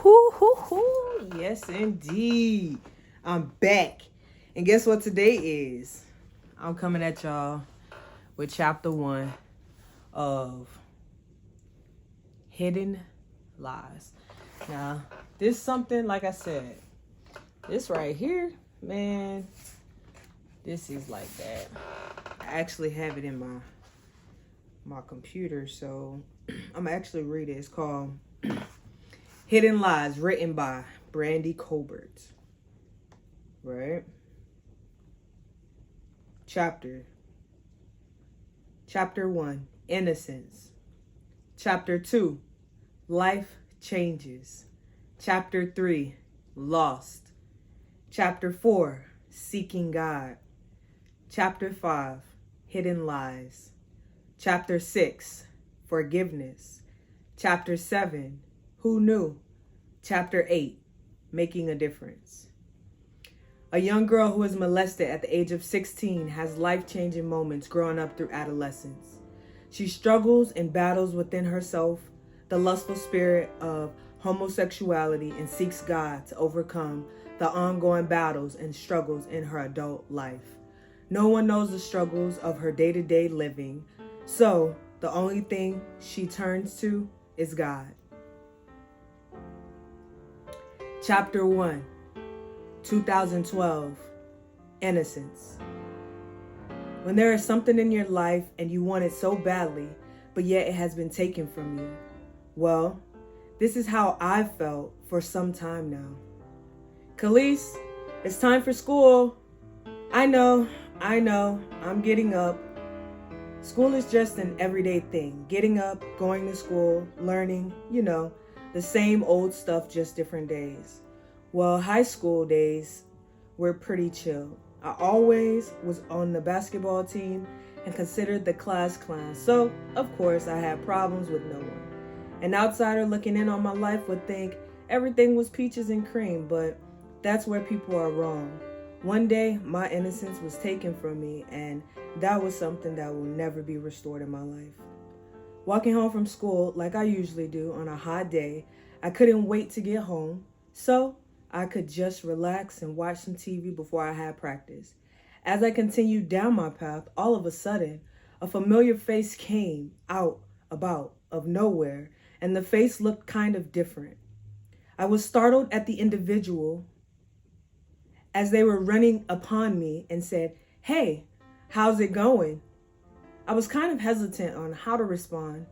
Woo-hoo-hoo. Yes, indeed. I'm back. And guess what today is? I'm coming at y'all with chapter 1 of Hidden Lies. Now, this something, like I said, this right here, man, this is like that. I actually have it in my computer, so I'm gonna actually read it. It's called Hidden Lies, written by Brandi Colbert. Right? Chapter 1, Innocence. Chapter 2, Life Changes. Chapter 3, Lost. Chapter 4, Seeking God. Chapter 5, Hidden Lies. Chapter 6, Forgiveness. Chapter 7, Who Knew? Chapter 8, Making a Difference. A young girl who is molested at the age of 16 has life-changing moments growing up through adolescence. She struggles and battles within herself the lustful spirit of homosexuality and seeks God to overcome the ongoing battles and struggles in her adult life. No one knows the struggles of her day-to-day living, so the only thing she turns to is God. Chapter 1, 2012, Innocence. When there is something in your life and you want it so badly, but yet it has been taken from you. Well, this is how I've felt for some time now. Khalees, it's time for school. I know, I'm getting up. School is just an everyday thing. Getting up, going to school, learning, the same old stuff, just different days. Well, high school days were pretty chill. I always was on the basketball team and considered the class clown. So, of course, I had problems with no one. An outsider looking in on my life would think everything was peaches and cream, but that's where people are wrong. One day, my innocence was taken from me, and that was something that will never be restored in my life. Walking home from school, like I usually do on a hot day, I couldn't wait to get home, so I could just relax and watch some TV before I had practice. As I continued down my path, all of a sudden, a familiar face came out of nowhere, and the face looked kind of different. I was startled at the individual as they were running upon me and said, "Hey, how's it going?" I was kind of hesitant on how to respond.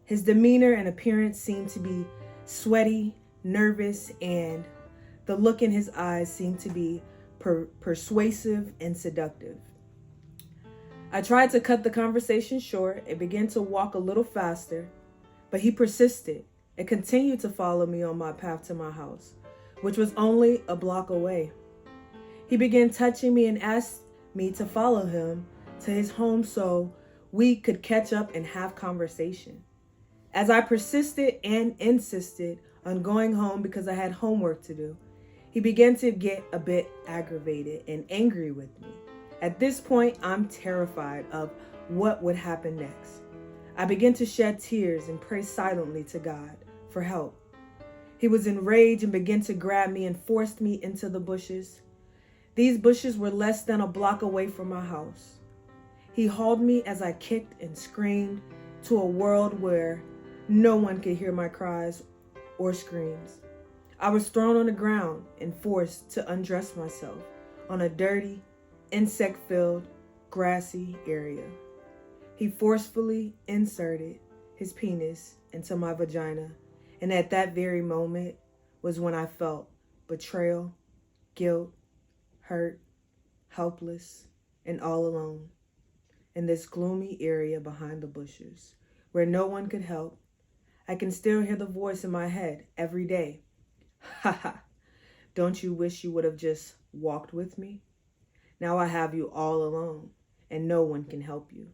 His demeanor and appearance seemed to be sweaty, nervous, and the look in his eyes seemed to be persuasive and seductive. I tried to cut the conversation short and began to walk a little faster, but he persisted and continued to follow me on my path to my house, which was only a block away. He began touching me and asked me to follow him to his home so we could catch up and have conversation. As I persisted and insisted on going home because I had homework to do, he began to get a bit aggravated and angry with me. At this point, I'm terrified of what would happen next. I began to shed tears and pray silently to God for help. He was enraged and began to grab me and forced me into the bushes. These bushes were less than a block away from my house. He hauled me as I kicked and screamed to a world where no one could hear my cries or screams. I was thrown on the ground and forced to undress myself on a dirty, insect-filled, grassy area. He forcefully inserted his penis into my vagina, and at that very moment was when I felt betrayal, guilt, hurt, helpless, and all alone in this gloomy area behind the bushes where no one could help. I can still hear the voice in my head every day. "Ha ha, don't you wish you would have just walked with me? Now I have you all alone and no one can help you."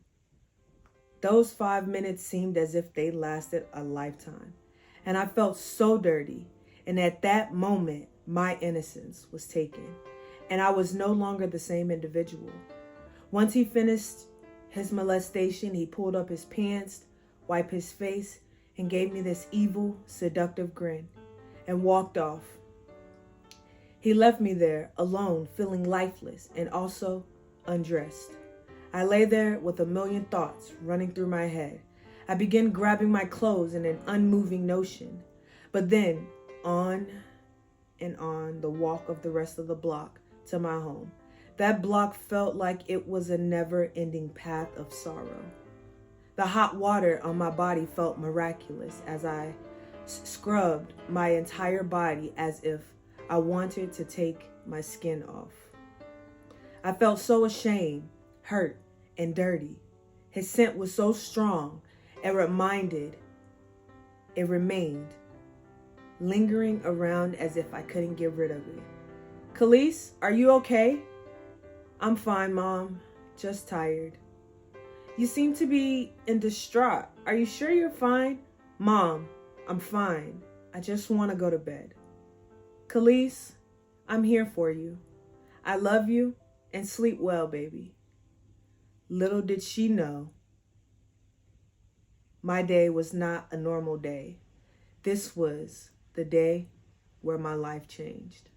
Those 5 minutes seemed as if they lasted a lifetime, and I felt so dirty. And at that moment, my innocence was taken, and I was no longer the same individual. Once he finished his molestation, he pulled up his pants, wiped his face, and gave me this evil, seductive grin. and walked off. He left me there alone, feeling lifeless and also undressed. I lay there with a million thoughts running through my head. I began grabbing my clothes in an unmoving notion. But then, on and on the walk of the rest of the block to my home. That block felt like it was a never-ending path of sorrow. The hot water on my body felt miraculous as I scrubbed my entire body as if I wanted to take my skin off. I felt so ashamed, hurt, and dirty. His scent was so strong, it remained lingering around as if I couldn't get rid of it. Khalees, are you okay? I'm fine, Mom. Just tired. You seem to be in distraught. Are you sure you're fine? Mom, I'm fine. I just want to go to bed. Khalees, I'm here for you. I love you and sleep well, baby. Little did she know, my day was not a normal day. This was the day where my life changed.